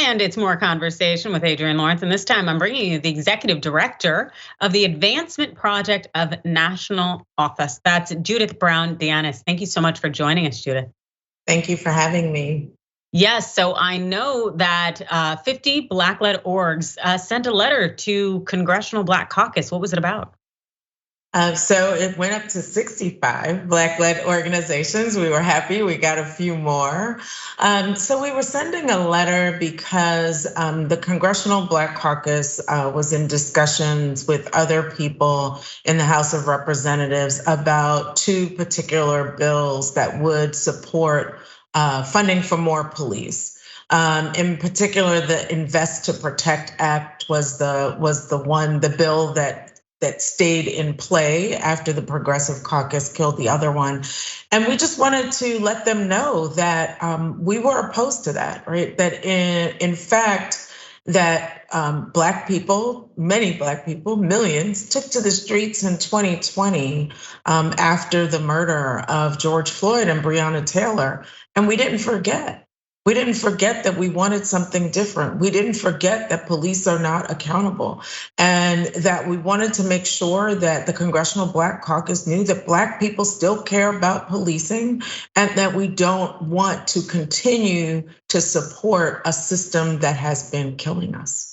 And it's More Conversation with Adrienne Lawrence. And this time I'm bringing you the executive director of the Advancement Project of National Office. That's Judith Browne Dianis. Thank you so much for joining us, Judith. Thank you for having me. Yes, so I know that 50 Black-led orgs sent a letter to Congressional Black Caucus. What was it about? So it went up to 65 Black-led organizations. We were happy, we got a few more. So we were sending a letter because the Congressional Black Caucus was in discussions with other people in the House of Representatives about two particular bills that would support funding for more police. In particular, the Invest to Protect Act was the bill that stayed in play after the Progressive Caucus killed the other one. And we just wanted to let them know that we were opposed to that, right? That in fact, that Black people, many Black people, millions, took to the streets in 2020 after the murder of George Floyd and Breonna Taylor. And we didn't forget. We didn't forget that we wanted something different. We didn't forget that police are not accountable, and that we wanted to make sure that the Congressional Black Caucus knew that Black people still care about policing, and that we don't want to continue to support a system that has been killing us.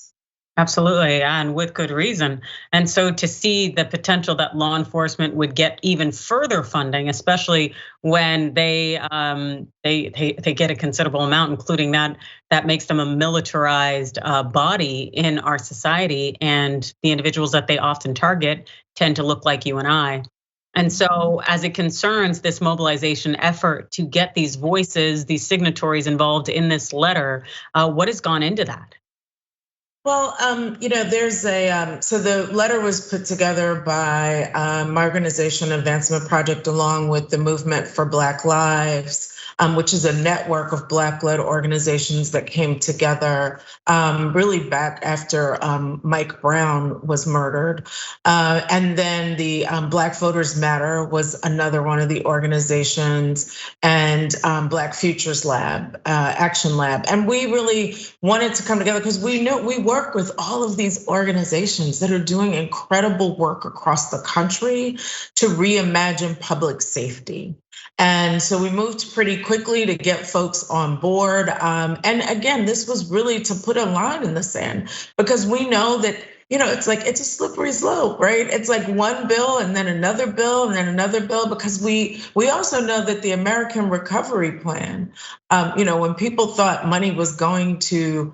Absolutely, and with good reason. And so to see the potential that law enforcement would get even further funding, especially when they get a considerable amount, including that makes them a militarized body in our society, and the individuals that they often target tend to look like you and I. And so as it concerns this mobilization effort to get these voices, these signatories involved in this letter, what has gone into that? Well, there's so the letter was put together by my organization, Advancement Project, along with the Movement for Black Lives, which is a network of Black-led organizations that came together really back after Mike Browne was murdered. And then the Black Voters Matter was another one of the organizations, and Black Futures Lab, Action Lab. And we really wanted to come together because we know we work with all of these organizations that are doing incredible work across the country to reimagine public safety. And so we moved pretty quickly to get folks on board. And again, this was really to put a line in the sand, because we know that, it's a slippery slope, right? It's like one bill and then another bill and then another bill, because we also know that the American Recovery Plan, when people thought money was going to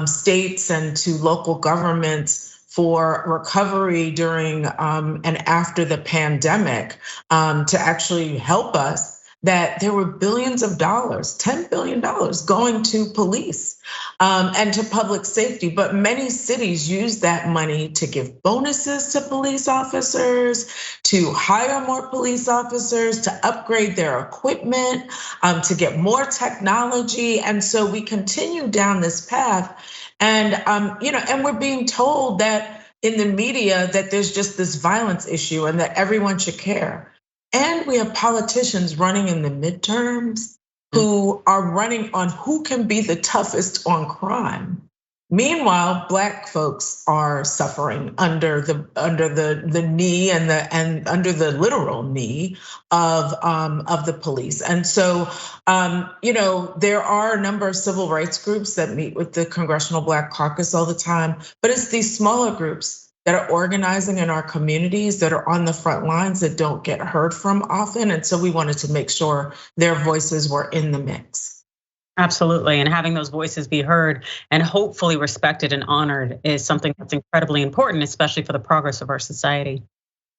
states and to local governments for recovery during and after the pandemic, to actually help us, that there were billions of dollars, $10 billion going to police and to public safety. But many cities use that money to give bonuses to police officers, to hire more police officers, to upgrade their equipment, to get more technology. And so we continue down this path. And and we're being told that in the media that there's just this violence issue and that everyone should care. And we have politicians running in the midterms who are running on who can be the toughest on crime. Meanwhile, Black folks are suffering under the knee and under the literal knee of the police. And so, there are a number of civil rights groups that meet with the Congressional Black Caucus all the time, but it's these smaller groups that are organizing in our communities, that are on the front lines, that don't get heard from often. And so we wanted to make sure their voices were in the mix. Absolutely, and having those voices be heard and hopefully respected and honored is something that's incredibly important, especially for the progress of our society.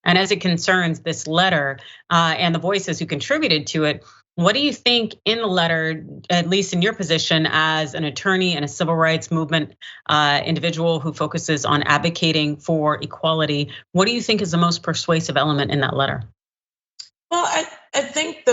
And as it concerns this letter and the voices who contributed to it, what do you think in the letter, at least in your position as an attorney and a civil rights movement individual who focuses on advocating for equality, what do you think is the most persuasive element in that letter? Well, I think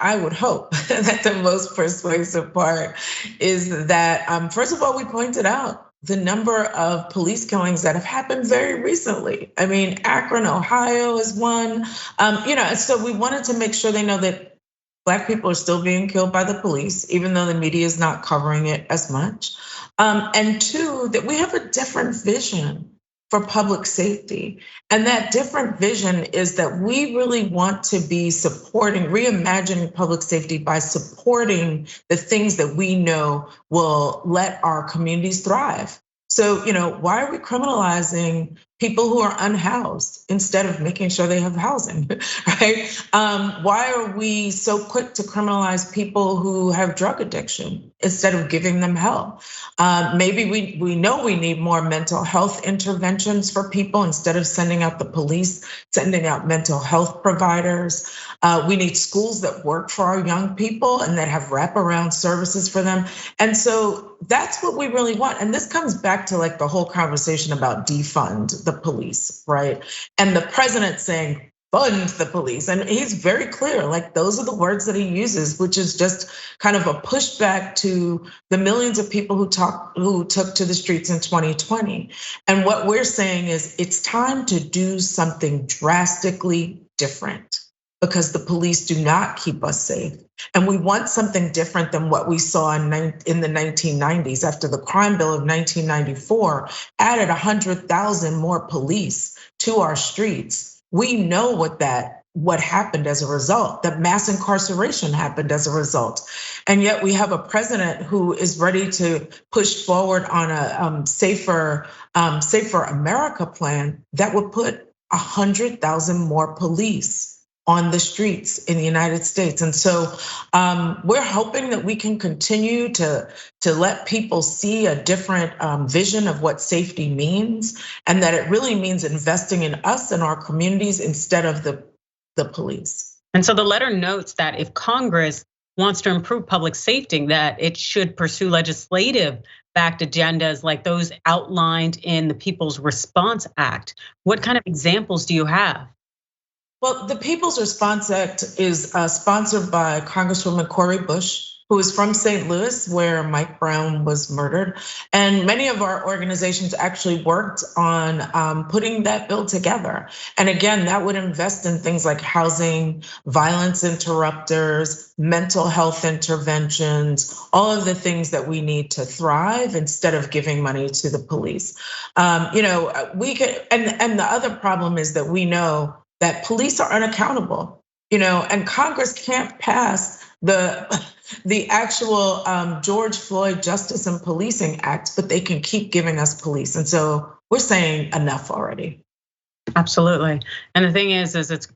I would hope that the most persuasive part is that, first of all, we pointed out the number of police killings that have happened very recently. I mean, Akron, Ohio is one. So we wanted to make sure they know that Black people are still being killed by the police, even though the media is not covering it as much. And two, that we have a different vision for public safety. And that different vision is that we really want to be supporting, reimagining public safety by supporting the things that we know will let our communities thrive. So, why are we criminalizing people who are unhoused instead of making sure they have housing, right? Why are we so quick to criminalize people who have drug addiction instead of giving them help? Maybe we know we need more mental health interventions for people instead of sending out the police, sending out mental health providers. We need schools that work for our young people and that have wraparound services for them. And so that's what we really want. And this comes back to like the whole conversation about defund the police, right? And the president saying, fund the police. And he's very clear, like those are the words that he uses, which is just kind of a pushback to the millions of people who took to the streets in 2020. And what we're saying is it's time to do something drastically different, because the police do not keep us safe. And we want something different than what we saw in the 1990s after the crime bill of 1994 added 100,000 more police to our streets. We know what happened as a result, that mass incarceration happened as a result. And yet we have a president who is ready to push forward on a safer America plan that would put 100,000 more police on the streets in the United States. And so we're hoping that we can continue to let people see a different vision of what safety means, and that it really means investing in us and our communities instead of the police. And so the letter notes that if Congress wants to improve public safety, that it should pursue legislative backed agendas like those outlined in the People's Response Act. What kind of examples do you have? Well, the People's Response Act is sponsored by Congresswoman Cori Bush, who is from St. Louis, where Mike Browne was murdered. And many of our organizations actually worked on putting that bill together. And again, that would invest in things like housing, violence interrupters, mental health interventions, all of the things that we need to thrive instead of giving money to the police. We could, and the other problem is that we know that police are unaccountable, and Congress can't pass the actual George Floyd Justice and Policing Act, but they can keep giving us police. And so we're saying enough already. Absolutely. And the thing is it's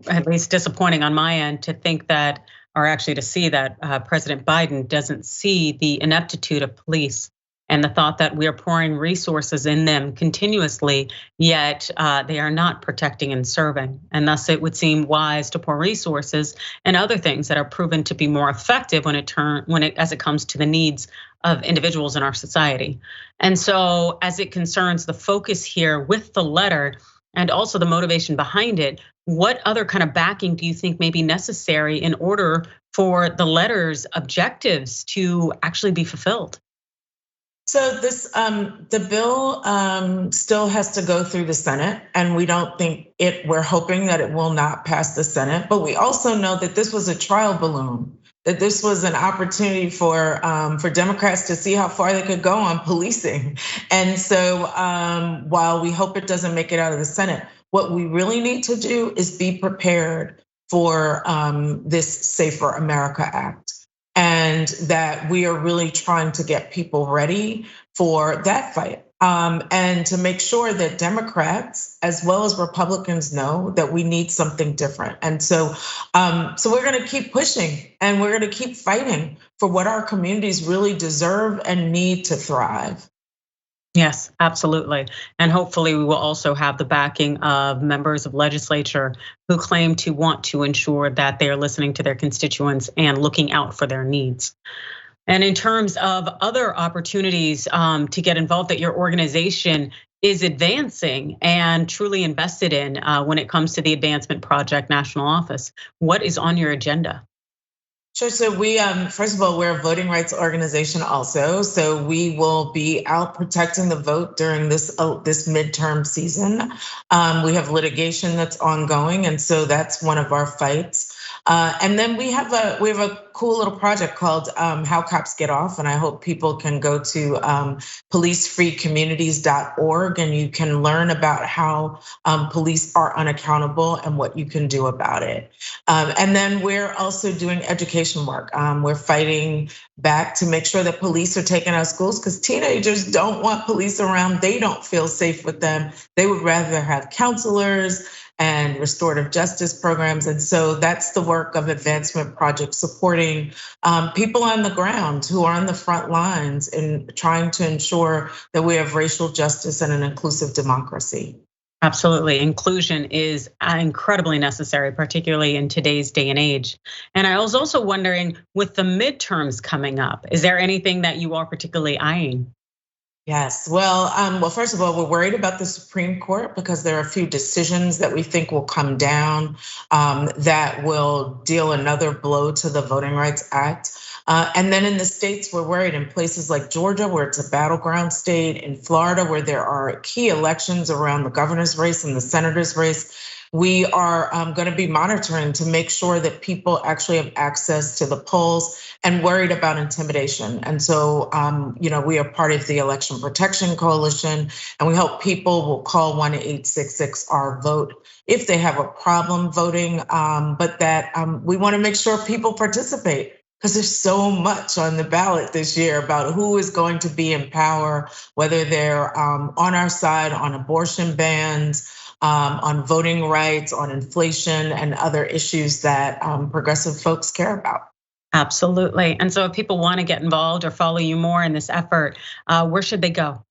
at least disappointing on my end to think that, or actually to see that President Biden doesn't see the ineptitude of police and the thought that we are pouring resources in them continuously, yet they are not protecting and serving. And thus it would seem wise to pour resources and other things that are proven to be more effective as it comes to the needs of individuals in our society. And so as it concerns the focus here with the letter and also the motivation behind it, what other kind of backing do you think may be necessary in order for the letter's objectives to actually be fulfilled? So the bill still has to go through the Senate, and we don't think we're hoping that it will not pass the Senate, but we also know that this was a trial balloon, that this was an opportunity for Democrats to see how far they could go on policing. And so while we hope it doesn't make it out of the Senate, what we really need to do is be prepared for this Safer America Act. And that we are really trying to get people ready for that fight. And to make sure that Democrats as well as Republicans know that we need something different. And so we're gonna keep pushing and we're gonna keep fighting for what our communities really deserve and need to thrive. Yes, absolutely. And hopefully we will also have the backing of members of legislature who claim to want to ensure that they are listening to their constituents and looking out for their needs. And in terms of other opportunities to get involved that your organization is advancing and truly invested in when it comes to the Advancement Project National Office, what is on your agenda? Sure. So we, first of all, we're a voting rights organization also. So we will be out protecting the vote during this midterm season. We have litigation that's ongoing, and so that's one of our fights. And then we have a cool little project called How Cops Get Off, and I hope people can go to policefreecommunities.org, and you can learn about how police are unaccountable and what you can do about it. And then we're also doing education work. We're fighting back to make sure that police are taken out of schools because teenagers don't want police around. They don't feel safe with them. They would rather have counselors and restorative justice programs. And so that's the work of Advancement Project, supporting people on the ground who are on the front lines in trying to ensure that we have racial justice and an inclusive democracy. Absolutely. Inclusion is incredibly necessary, particularly in today's day and age. And I was also wondering, with the midterms coming up, is there anything that you are particularly eyeing? Yes, well, first of all, we're worried about the Supreme Court because there are a few decisions that we think will come down that will deal another blow to the Voting Rights Act. And then in the states, we're worried in places like Georgia, where it's a battleground state, in Florida, where there are key elections around the governor's race and the senator's race. We are going to be monitoring to make sure that people actually have access to the polls, and worried about intimidation. And so, we are part of the Election Protection Coalition, and we hope people will call 1-866-RVOTE if they have a problem voting, but that we want to make sure people participate, because there's so much on the ballot this year about who is going to be in power, whether they're on our side on abortion bans, on voting rights, on inflation, and other issues that progressive folks care about. Absolutely. And so if people want to get involved or follow you more in this effort, where should they go?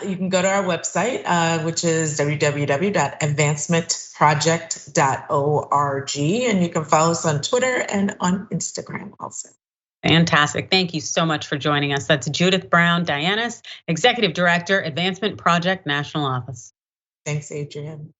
You can go to our website, which is www.advancementproject.org, and you can follow us on Twitter and on Instagram also. Fantastic. Thank you so much for joining us. That's Judith Browne, Dianis, Executive Director, Advancement Project National Office. Thanks, Adrienne.